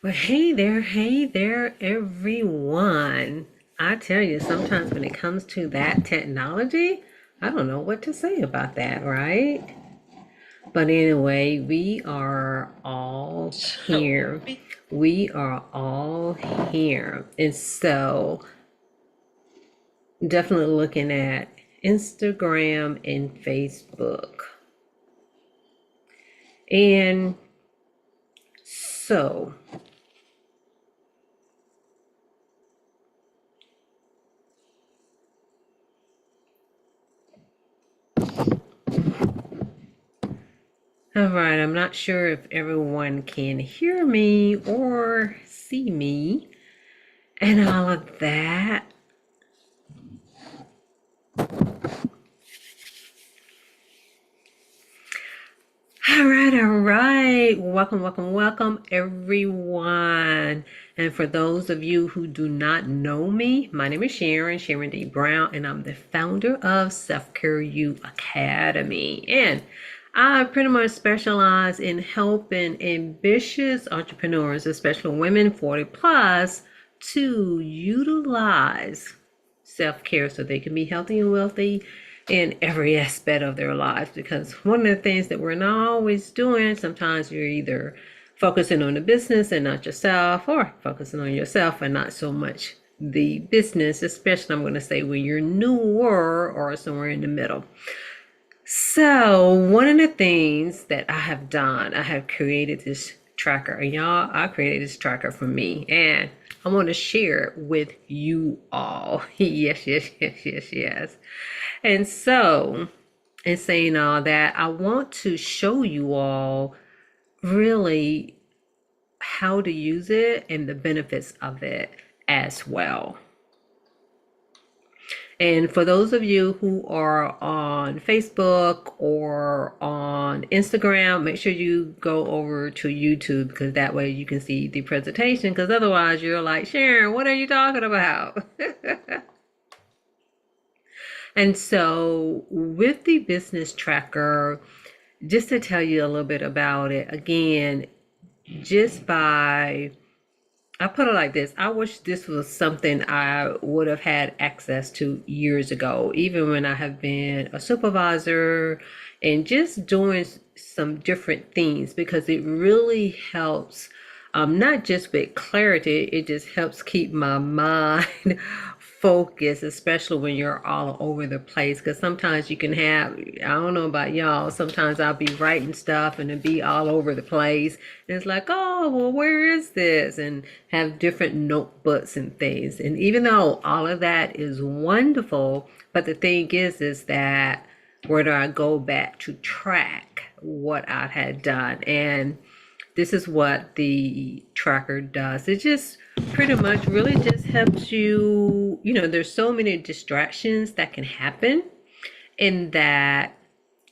Well, hey there, everyone. I tell you, sometimes when it comes to that technology, I don't know what to say about that, right? But anyway, we are all here. We are all here. And so, definitely looking at Instagram and Facebook. And so, all right, I'm not sure if everyone can hear me or see me and all of that. All right. Welcome, everyone. And for those of you who do not know me, my name is Sharon D. Brown, and I'm the founder of Self Care You Academy. And I pretty much specialize in helping ambitious entrepreneurs, especially women 40 plus, to utilize self care so they can be healthy and wealthy in every aspect of their lives. Because one of the things that we're not always doing, sometimes you're either focusing on the business and not yourself, or focusing on yourself and not so much the business, especially I'm going to say when you're newer or somewhere in the middle. So, one of the things that I have done, I have created this tracker. And y'all, I created this tracker for me. And I want to share it with you all. Yes. And so, in saying all that, I want to show you all really how to use it and the benefits of it as well. And for those of you who are on Facebook or on Instagram, make sure you go over to YouTube because that way you can see the presentation. Because otherwise, you're like, Sharon, what are you talking about? And so, with the business tracker, just to tell you a little bit about it, again, just by I put it like this. I wish this was something I would have had access to years ago, even when I have been a supervisor and just doing some different things, because it really helps, not just with clarity, it just helps keep my mind focused, especially when you're all over the place. Because sometimes you can have, I don't know about y'all, sometimes I'll be writing stuff and it'll be all over the place. And it's like, oh, well, where is this? And have different notebooks and things. And even though all of that is wonderful, but the thing is that where do I go back to track what I had done? And this is what the tracker does. It just pretty much really just helps you, there's so many distractions that can happen in that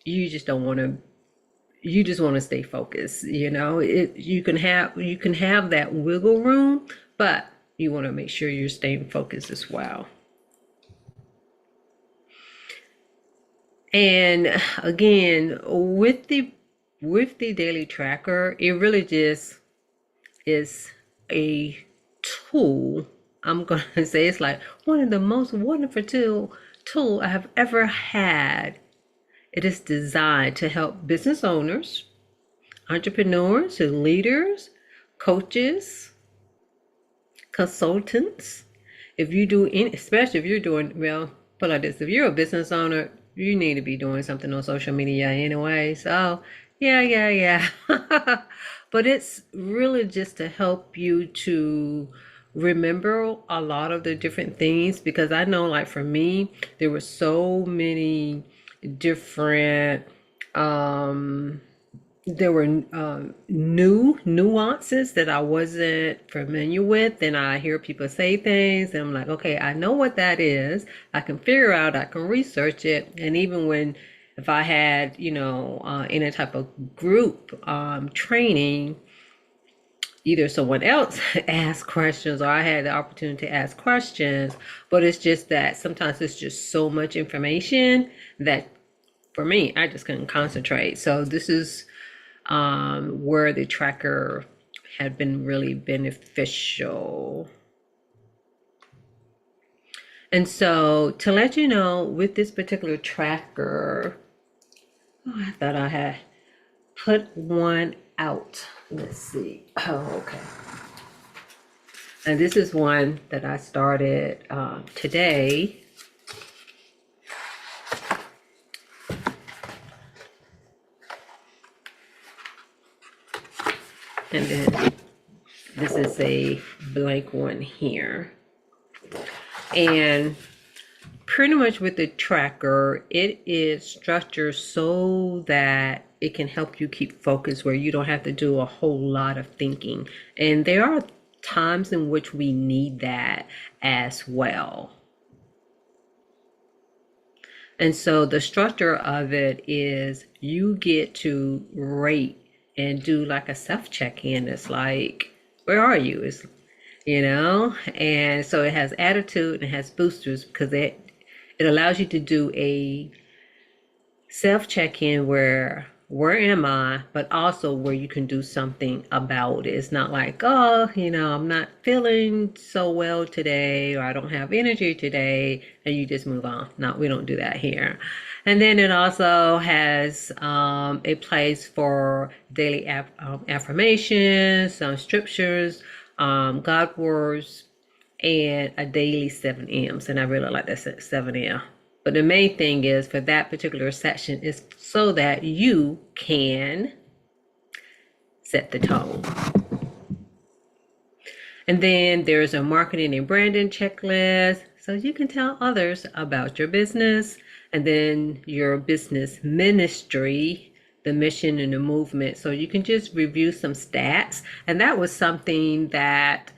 you just don't want to you just want to stay focused. You can have that wiggle room, but you want to make sure you're staying focused as well. And again, with the daily tracker, it really just is a tool. I'm gonna say it's like one of the most wonderful tool I have ever had. It is designed to help business owners, entrepreneurs, and leaders, coaches, consultants. If you do any, especially if you're doing, well, put like this, if you're a business owner, you need to be doing something on social media anyway. So, yeah. But it's really just to help you to remember a lot of the different things, because I know, like for me, there were so many different um there were new nuances that I wasn't familiar with. And I hear people say things, and I'm like, okay, I know what that is. I can figure out, I can research it. And even if I had, any type of group training, either someone else asked questions or I had the opportunity to ask questions. But it's just that sometimes it's just so much information that for me, I just couldn't concentrate. So this is where the tracker have been really beneficial. And so to let you know, with this particular tracker, I thought I had put one out. Let's see. Oh, okay. And this is one that I started today. And then this is a blank one here. And pretty much with the tracker, it is structured so that it can help you keep focus where you don't have to do a whole lot of thinking. And there are times in which we need that as well. And so the structure of it is you get to rate and do like a self check-in. It's like, where are you? It's, and so it has attitude and it has boosters because it allows you to do a self check-in where am I, but also where you can do something about it. It's not like, oh, I'm not feeling so well today, or I don't have energy today, and you just move on. No, we don't do that here. And then it also has a place for daily affirmations, some scriptures, God words, and a daily 7 M's. And I really like that 7 M. But the main thing is for that particular section is so that you can set the tone. And then there's a marketing and branding checklist so you can tell others about your business, and then your business ministry, the mission and the movement. So you can just review some stats. And that was something that,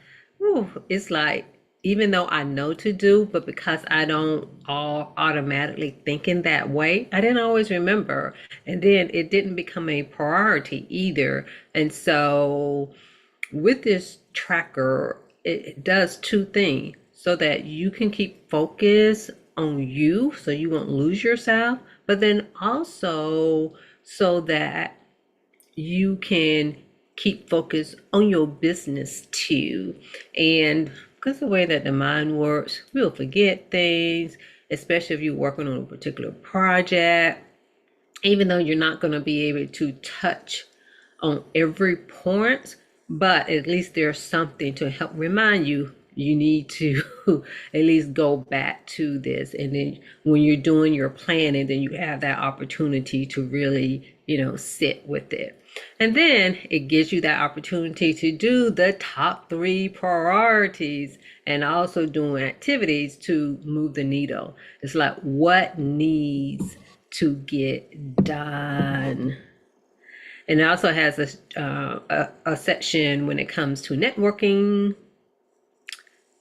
it's like, even though I know to do, but because I don't all automatically think in that way, I didn't always remember. And then it didn't become a priority either. And so with this tracker, it does two things so that you can keep focus on you so you won't lose yourself, but then also so that you can keep focus on your business too. And because the way that the mind works, we'll forget things, especially if you're working on a particular project, even though you're not going to be able to touch on every point, but at least there's something to help remind you need to at least go back to this. And then when you're doing your planning, then you have that opportunity to really, sit with it. And then it gives you that opportunity to do the top 3 priorities and also doing activities to move the needle. It's like what needs to get done. And it also has a section when it comes to networking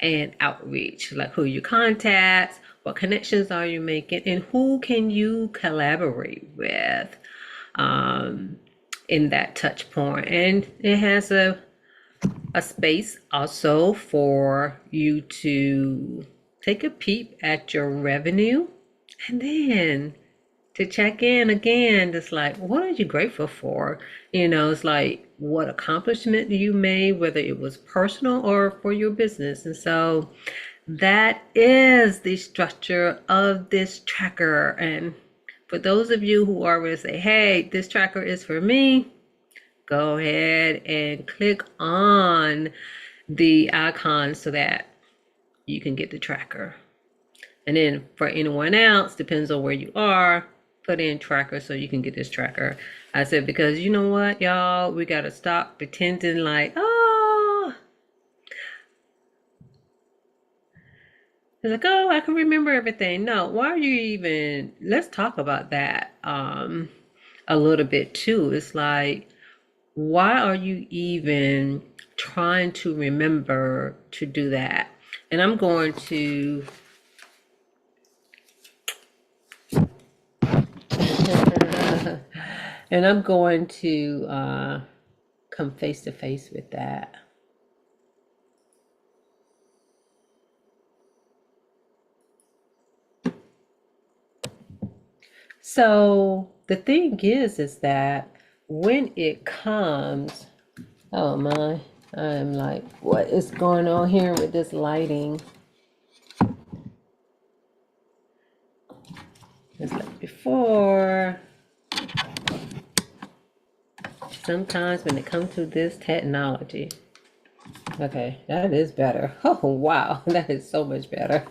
and outreach, like who you contact, what connections are you making, and who can you collaborate with in that touch point. And it has a space also for you to take a peep at your revenue, and then to check in again. It's like, what are you grateful for? It's like, what accomplishment you made, whether it was personal or for your business. And so that is the structure of this tracker. And for those of you who already say, hey, this tracker is for me, go ahead and click on the icon so that you can get the tracker. And then for anyone else, depends on where you are, put in tracker so you can get this tracker. I said, because you know what, y'all, we got to stop pretending like, it's like, oh, I can remember everything. No, why are you even, let's talk about that a little bit too. It's like, why are you even trying to remember to do that? And I'm going to and I'm going to come face to face with that. So the thing is that when it comes, Oh my. I'm like, what is going on here with this lighting? It's like before. Sometimes when it comes to this technology. Okay, that is better. Oh wow, that is so much better.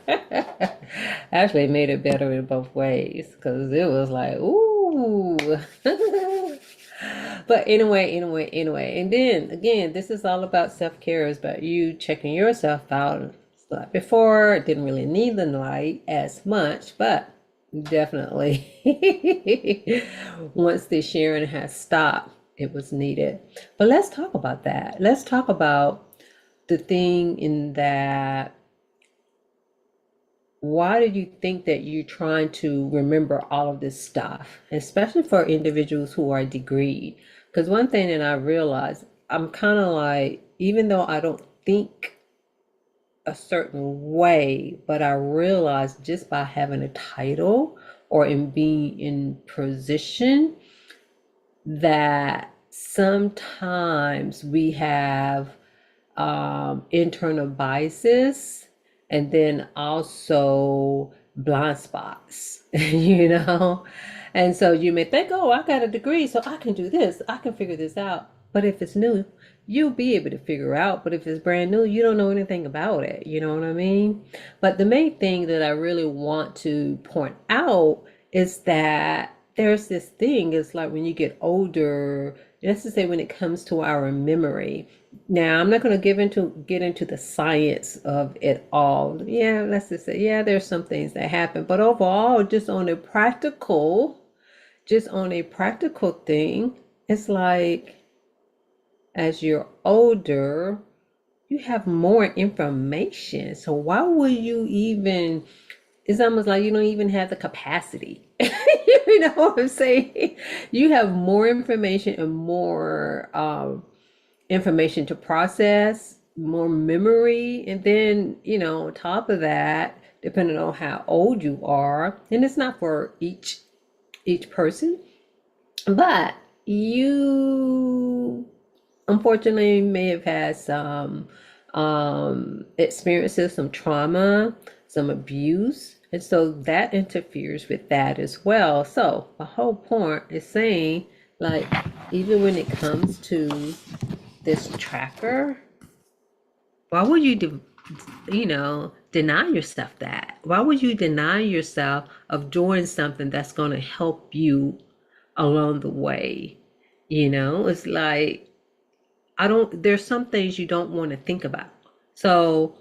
Actually made it better in both ways because it was like, ooh. But anyway. And then again, this is all about self-care. It's about you checking yourself out. Like before, it didn't really need the light as much, but definitely once the sharing has stopped, it was needed. But let's talk about that. Let's talk about the thing in that why do you think that you're trying to remember all of this stuff, especially for individuals who are degreed? Because one thing that I realized, I'm kind of like, even though I don't think a certain way, but I realized just by having a title or in being in position that sometimes we have internal biases and then also blind spots, you know? And so you may think, oh, I got a degree, so I can do this, I can figure this out. But if it's new, you'll be able to figure out. But if it's brand new, you don't know anything about it. You know what I mean? But the main thing that I really want to point out is that there's this thing, it's like when you get older, let's just say when it comes to our memory. Now, I'm not going to get into the science of it all. Yeah, let's just say, yeah, there's some things that happen, but overall, just on a practical thing, it's like as you're older, you have more information. So why would you even, it's almost like you don't even have the capacity. You know what I'm saying? You have more information and more information to process, more memory, and then, on top of that, depending on how old you are, and it's not for each person, but you unfortunately may have had some experiences, some trauma, some abuse, and so that interferes with that as well. So the whole point is saying, like, even when it comes to this tracker, why would deny yourself that? Why would you deny yourself of doing something that's going to help you along the way? It's like, there's some things you don't want to think about. So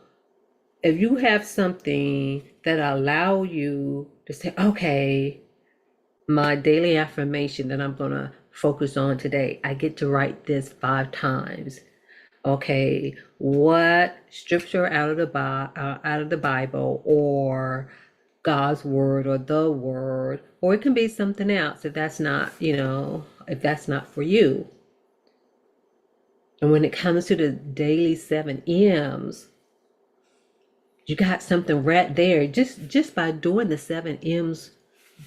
if you have something that allow you to say, okay, my daily affirmation that I'm going to focus on today, I get to write this 5 times. Okay, what scripture out of the Bible or God's word or the word, or it can be something else if that's not, if that's not for you. And when it comes to the daily 7 M's, you got something right there. Just by doing the 7 M's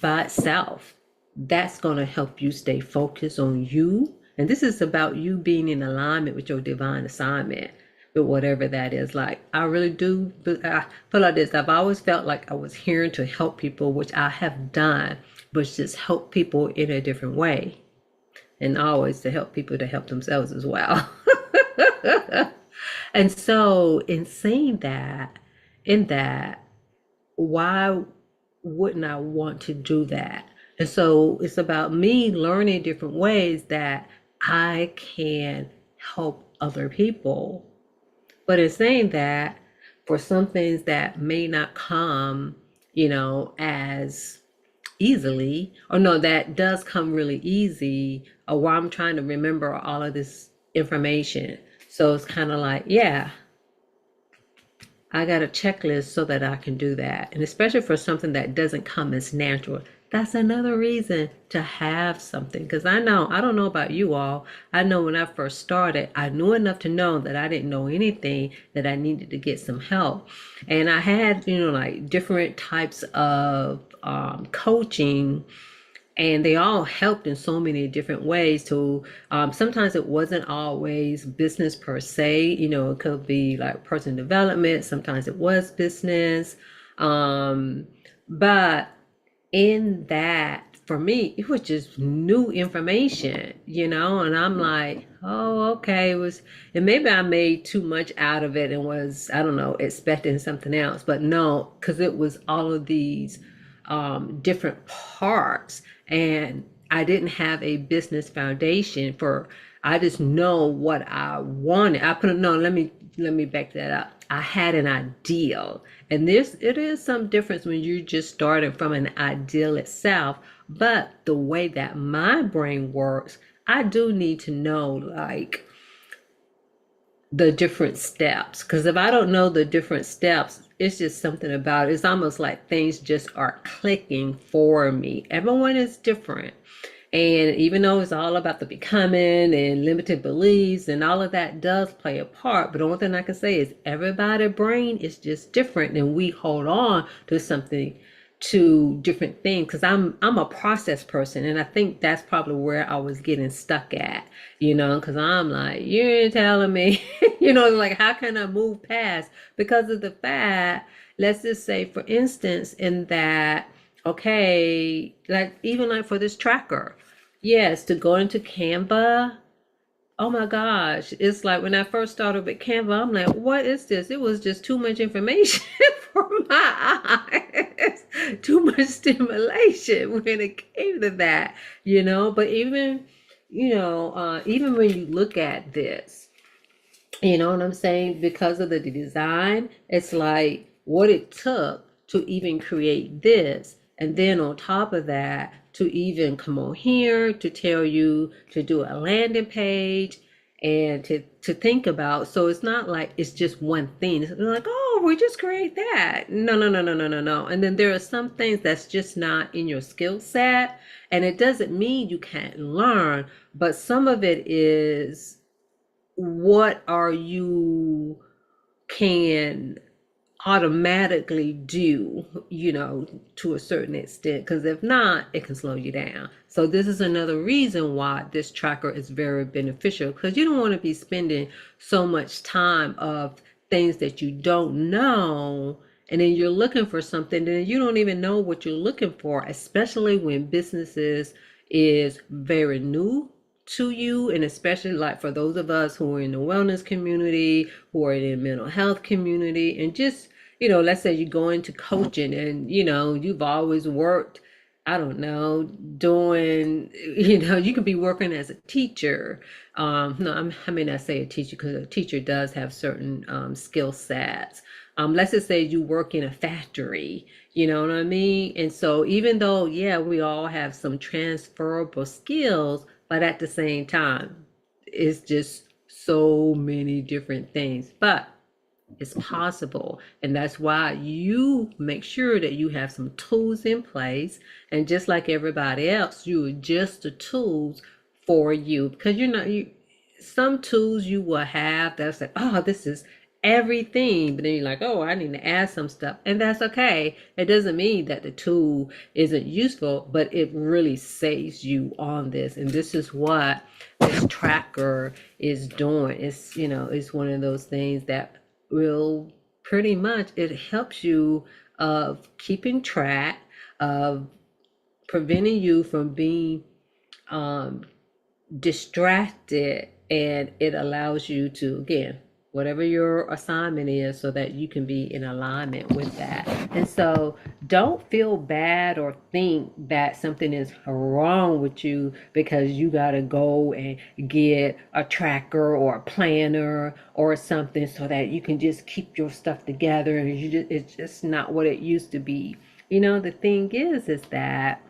by itself, that's going to help you stay focused on you. And this is about you being in alignment with your divine assignment, with whatever that is. Like, I really do, but I feel like this. I've always felt like I was here to help people, which I have done, but just help people in a different way. And always to help people to help themselves as well. And so in saying that, in that, why wouldn't I want to do that? And so it's about me learning different ways that I can help other people. But in saying that, for some things that may not come, as easily, or no, that does come really easy, or while I'm trying to remember all of this information. So it's kind of like, yeah, I got a checklist so that I can do that. And especially for something that doesn't come as natural, that's another reason to have something. Because I don't know about you all. I know when I first started, I knew enough to know that I didn't know anything, that I needed to get some help. And I had, like different types of coaching and they all helped in so many different ways. To sometimes it wasn't always business per se. It could be like personal development. Sometimes it was business, um, but in that, for me, it was just new information, and I'm like, oh, okay. And maybe I made too much out of it and was, I don't know, expecting something else. But no, because it was all of these different parts, and I didn't have a business foundation for. I just know what I wanted. No, let me back that up. I had an ideal, and it is some difference when you just started from an ideal itself. But the way that my brain works, I do need to know, like, the different steps, because if I don't know the different steps, it's just something about it. It's almost like things just are clicking for me. Everyone is different, and even though it's all about the becoming and limited beliefs and all of that does play a part, but the only thing I can say is everybody's brain is just different, and we hold on to something, to different things, because I'm a process person, and I think that's probably where I was getting stuck at, because I'm like, you ain't telling me, like, how can I move past, because of the fact, let's just say, for instance, in that, okay, like, even like for this tracker, yes, to go into Canva. Oh my gosh. It's like when I first started with Canva, I'm like, what is this? It was just too much information for my eyes, too much stimulation when it came to that, But even when you look at this, you know what I'm saying? Because of the design, it's like what it took to even create this. And then on top of that, to even come on here to tell you to do a landing page and to think about. So it's not like it's just one thing. It's like, oh, we just create that. No, no, no, no, no, no, no. And then there are some things that's just not in your skill set. And it doesn't mean you can't learn, but some of it is what are you can automatically do, to a certain extent, because if not, it can slow you down. So this is another reason why this tracker is very beneficial, because you don't want to be spending so much time of things that you don't know, and then you're looking for something and you don't even know what you're looking for, especially when businesses is very new to you, and especially like for those of us who are in the wellness community, who are in the mental health community, and just, let's say you go into coaching and, you've always worked, I don't know, doing, you could be working as a teacher. No, I may not say a teacher, because a teacher does have certain skill sets. Let's just say you work in a factory, you know what I mean? And so even though, yeah, we all have some transferable skills, but at the same time, it's just so many different things. But it's possible. And that's why you make sure that you have some tools in place. And just like everybody else, you adjust the tools for you, because some tools you will have that's like, oh, this is everything. But then you're like, oh, I need to add some stuff. And that's okay. It doesn't mean that the tool isn't useful, but it really saves you on this. And this is what this tracker is doing. It's one of those things that will pretty much, it helps you of keeping track of preventing you from being um, distracted, and it allows you to, again, whatever your assignment is, so that you can be in alignment with that. And so don't feel bad or think that something is wrong with you because you got to go and get a tracker or a planner or something so that you can just keep your stuff together, and it's just not what it used to be. The thing is that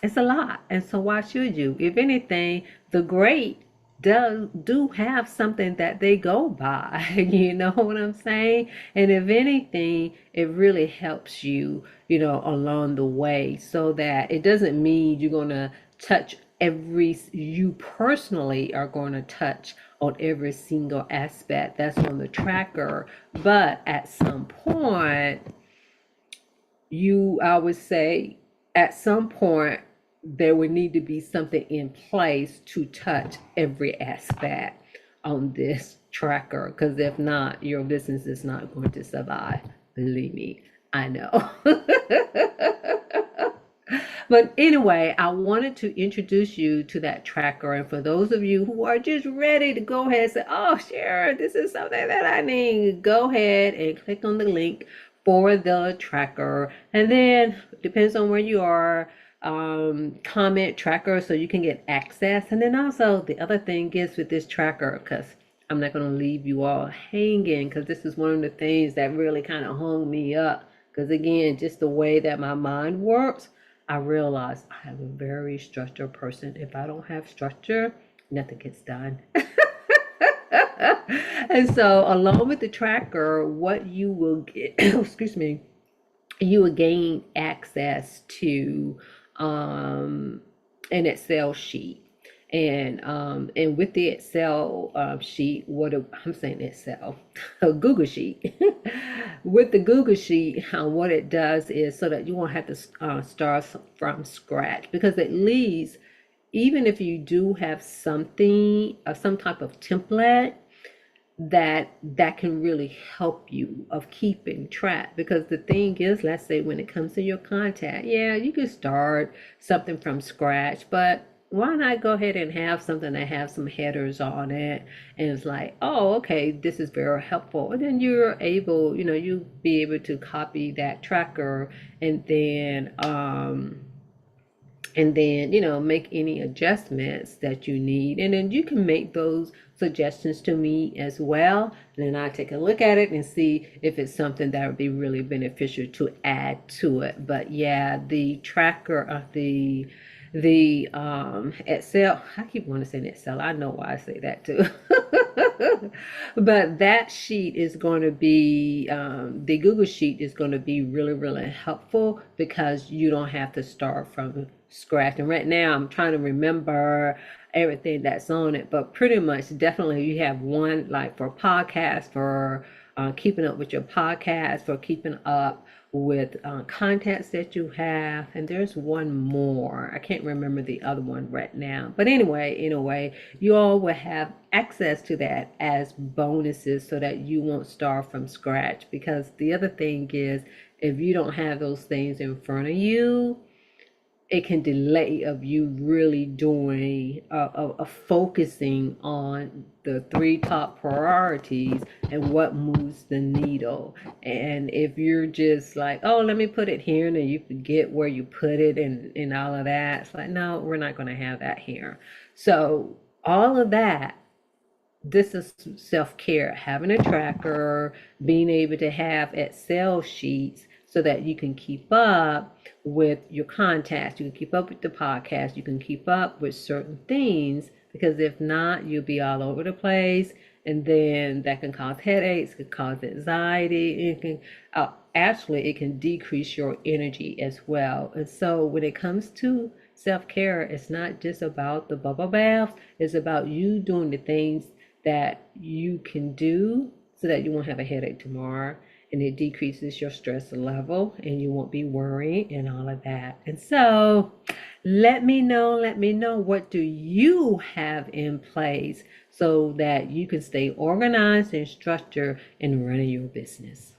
it's a lot. And so why should you? If anything, the great do have something that they go by. You know what I'm saying? And if anything, it really helps you, along the way, so that it doesn't mean you're going to touch you personally are going to touch on every single aspect that's on the tracker. But at some point, I would say, at some point, there would need to be something in place to touch every aspect on this tracker, because if not, your business is not going to survive. Believe me, I know. But anyway, I wanted to introduce you to that tracker. And for those of you who are just ready to go ahead and say, oh, Sharon, this is something that I need, go ahead and click on the link for the tracker. And then, depends on where you are, comment tracker so you can get access. And then also, the other thing is with this tracker, because I'm not going to leave you all hanging, because this is one of the things that really kind of hung me up. Because again, just the way that my mind works, I realized I am a very structured person. If I don't have structure, nothing gets done. And so, along with the tracker, what you will get, excuse me, you will gain access to an Excel sheet. And with the Excel sheet, I'm saying Excel, a Google sheet. With the Google sheet, what it does is so that you won't have to start from scratch, because at least even if you do have something, some type of template, that can really help you of keeping track. Because the thing is, let's say when it comes to your contact, yeah, you can start something from scratch, but why not go ahead and have something that have some headers on it, and it's like, oh, okay, this is very helpful. And then you're able, you be able to copy that tracker, and then make any adjustments that you need. And then you can make those suggestions to me as well, and then I take a look at it and see if it's something that would be really beneficial to add to it. But yeah, the tracker of the Excel, I keep wanting to say Excel, I know why I say that too. But that sheet is going to be, the Google sheet is going to be really, really helpful, because you don't have to start from scratch. And right now I'm trying to remember everything that's on it, but pretty much definitely you have one like for podcast, for keeping up with your podcast, for keeping up with contacts that you have, and there's one more. I can't remember the other one right now, but anyway, you all will have access to that as bonuses, so that you won't start from scratch. Because the other thing is, if you don't have those things in front of you, it can delay of you really doing focusing on the three top priorities and what moves the needle. And if you're just like, oh, let me put it here, and then you forget where you put it, and all of that, it's like, no, we're not going to have that here. So all of that, this is self-care, having a tracker, being able to have Excel sheets so that you can keep up with your contacts, you can keep up with the podcast, you can keep up with certain things. Because if not, you'll be all over the place, and then that can cause headaches, can cause anxiety, it can actually it can decrease your energy as well. And so when it comes to self-care, it's not just about the bubble bath, it's about you doing the things that you can do so that you won't have a headache tomorrow, and it decreases your stress level, and you won't be worrying and all of that. And so let me know what do you have in place so that you can stay organized and structured in running your business.